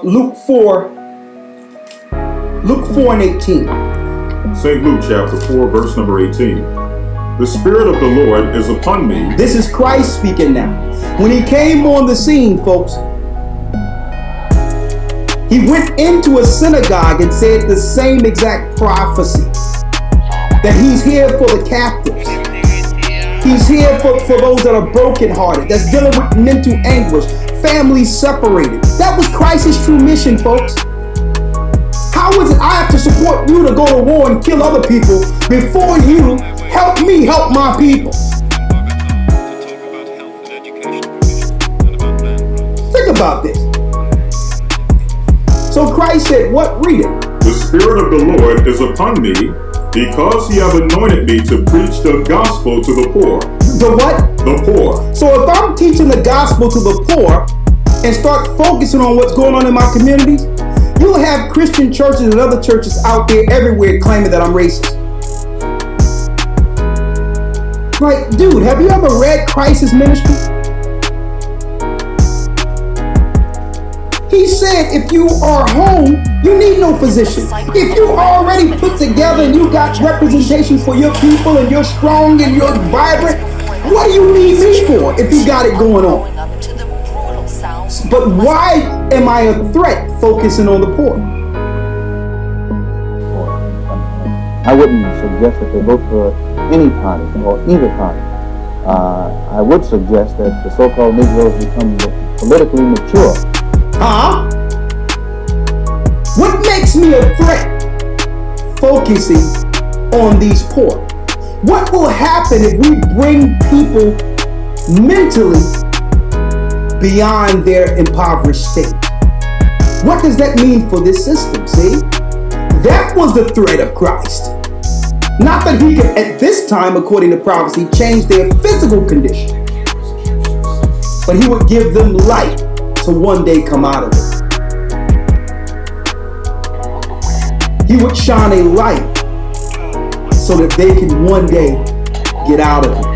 Luke 4 and 18. St. Luke chapter 4, verse number 18. The Spirit of the Lord is upon me. This is Christ speaking now. When he came on the scene, folks, he went into a synagogue and said the same exact prophecy. That he's here for the captives. He's here for those that are brokenhearted, that's dealing with mental anguish, families separated. That was Christ's true mission, folks. How is it I have to support you to go to war and kill other people before you help me help my people? Think about this. So Christ said, what? Read it. The Spirit of the Lord is upon me, because he hath anointed me to preach the gospel to the poor. The what? The poor. So if I'm teaching the gospel to the poor and start focusing on what's going on in my communities, you'll have Christian churches and other churches out there everywhere claiming that I'm racist. Like, dude, have you ever read Christ's ministry? He said if you are home, you need no physician. If you already put together and you got representation for your people and you're strong and you're vibrant, what do you need me for if you got it going on? But why am I a threat focusing on the poor? I wouldn't suggest that they vote for any party or either party. I would suggest that the so-called Negroes become politically mature. Huh? What makes me a threat focusing on these poor? What will happen if we bring people mentally beyond their impoverished state? What does that mean for this system? See? That was the threat of Christ. Not that he could, at this time, according to prophecy, change their physical condition, but he would give them light to one day come out of it. He would shine a light so that they can one day get out of it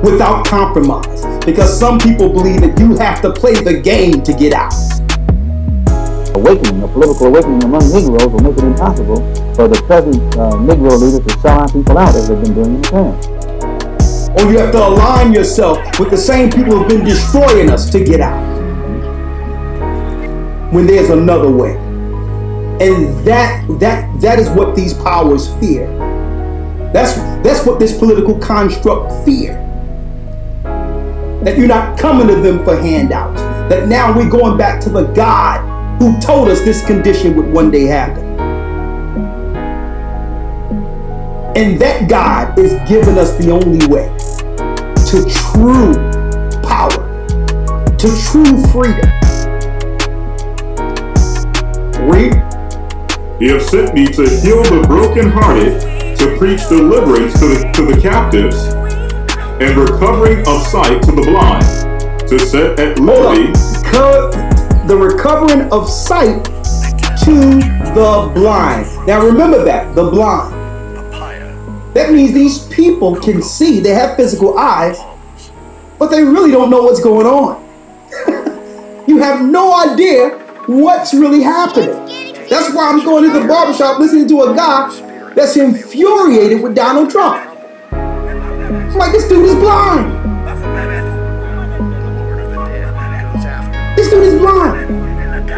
without compromise. Because some people believe that you have to play the game to get out. Awakening, a political awakening among Negroes will make it impossible for the present Negro leaders to sell our people out as they've been doing in the past. Or you have to align yourself with the same people who have been destroying us to get out. When there's another way. And that is what these powers fear. That's what this political construct fear. That you're not coming to them for handouts. That now we're going back to the God who told us this condition would one day happen. And that God is giving us the only way to true power, to true freedom. Read. He hath sent me to heal the brokenhearted, to preach deliverance to the captives, and recovering of sight to the blind, to set at liberty the recovering of sight to the blind. Now remember that, the blind. That means these people can see, they have physical eyes, but they really don't know what's going on. You have no idea what's really happening. That's why I'm going to the barbershop listening to a guy that's infuriated with Donald Trump. I'm like, this dude is blind. This dude is blind.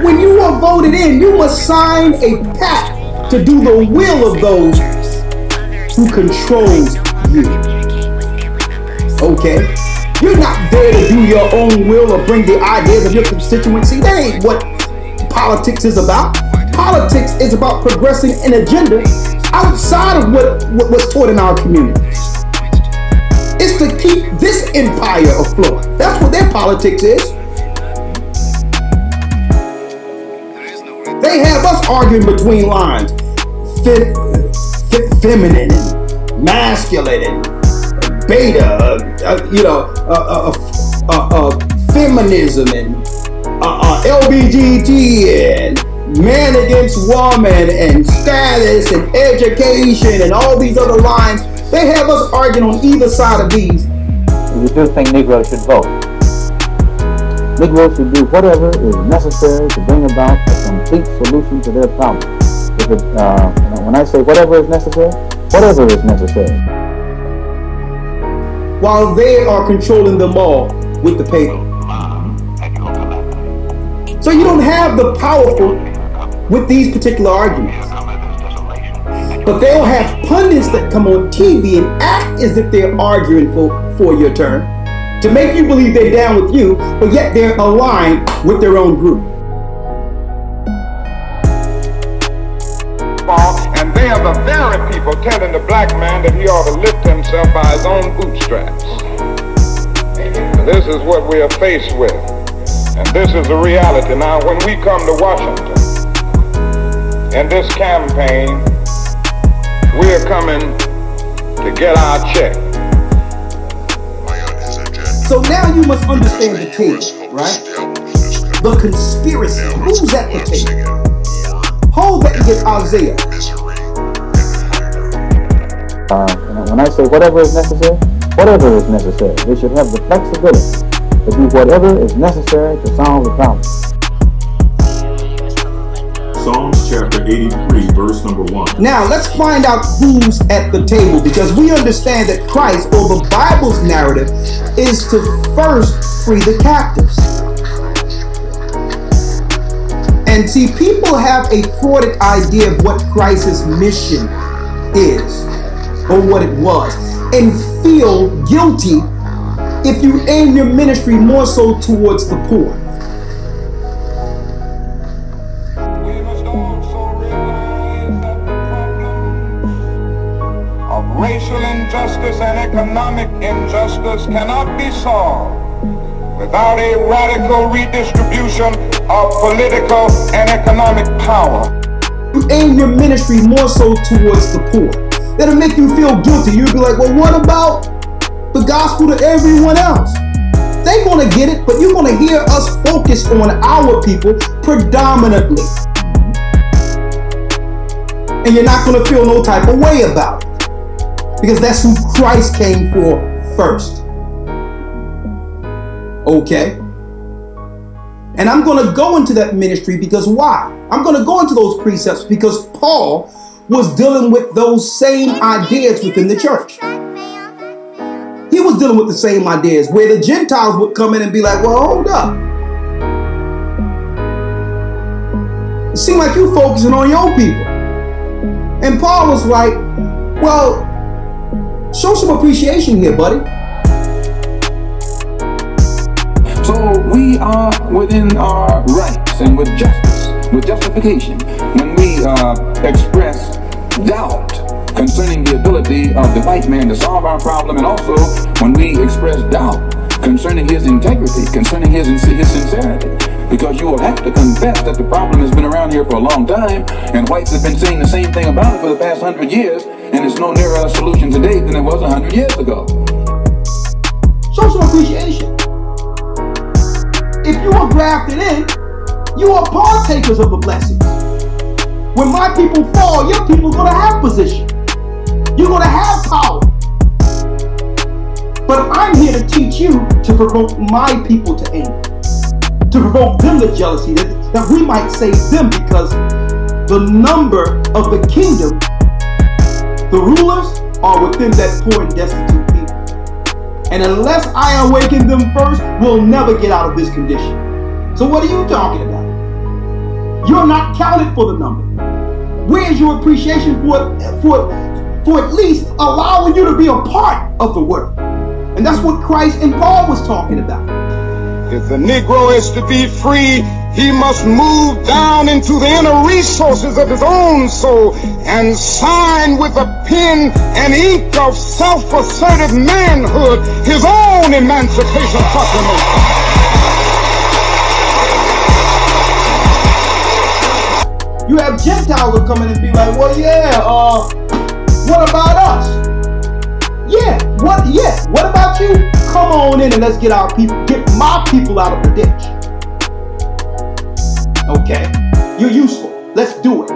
When you are voted in, you must sign a pact to do the will of those who controls you. Okay? You're not there to do your own will or bring the ideas of your constituency. That ain't what politics is about. Politics is about progressing an agenda outside of what was taught in our communities. It's to keep this empire afloat. That's what their politics is. They have us arguing between lines. Feminine and masculine and beta, feminism and LGBT and man against woman and status and education and all these other lines. They have us arguing on either side of these. you do think Negroes should vote. Negroes should do whatever is necessary to bring about a complete solution to their problem. When I say whatever is necessary, whatever is necessary. While they are controlling them all with the paper. So you don't have the powerful with these particular arguments. But they'll have pundits that come on TV and act as if they're arguing for your turn to make you believe they're down with you, but yet they're aligned with their own group. And they are the very people telling the black man that he ought to lift himself by his own bootstraps. This is what we are faced with. And this is the reality. Now, when we come to Washington, in this campaign, we are coming to get our check. So now you must understand the table, right? The conspiracy. Who's at the table? Hold that against Isaiah. When I say whatever is necessary, they should have the flexibility to do whatever is necessary to solve the problem. Psalms chapter 83, verse number 1. Now let's find out who's at the table, because we understand that Christ, or the Bible's narrative, is to first free the captives. And see, people have a thwarted idea of what Christ's mission is, or what it was, and feel guilty if you aim your ministry more so towards the poor. We must also realize that the problem of racial injustice and economic injustice cannot be solved without a radical redistribution of political and economic power. You aim your ministry more so towards the poor. That'll make you feel guilty. You'll be like, well, what about the gospel to everyone else? They're going to get it, but you're going to hear us focus on our people predominantly. And you're not going to feel no type of way about it, because that's who Christ came for first. Okay? And I'm going to go into that ministry because why? I'm going to go into those precepts because Paul was dealing with those same ideas within the church. He was dealing with the same ideas where the Gentiles would come in and be like, well, hold up. It seems like you're focusing on your people. And Paul was like, well, show some appreciation here, buddy. So we are within our rights and with justice, with justification, when we express doubt concerning the ability of the white man to solve our problem, and also when we express doubt concerning his integrity, concerning his sincerity. Because you will have to confess that the problem has been around here for a long time, and whites have been saying the same thing about it for the past 100 years, and it's no nearer a solution today than it was 100 years ago. Show some appreciation. If you are grafted in, you are partakers of the blessings. When my people fall, your people are going to have position. You're going to have power. But I'm here to teach you to provoke my people to anger, to provoke them to jealousy, that we might save them, because the number of the kingdom, the rulers, are within that poor and destitute people. And unless I awaken them first, we'll never get out of this condition. So what are you talking about? You're not counted for the number. Where's your appreciation for at least allowing you to be a part of the work? And that's what Christ and Paul was talking about. If the Negro is to be free, he must move down into the inner resources of his own soul and sign with a pen and ink of self-assertive manhood his own emancipation proclamation. You have Gentiles who come in and be like, well, yeah, what about us? What about you? Come on in and let's get our people, get my people out of the ditch. Okay, you're useful. Let's do it.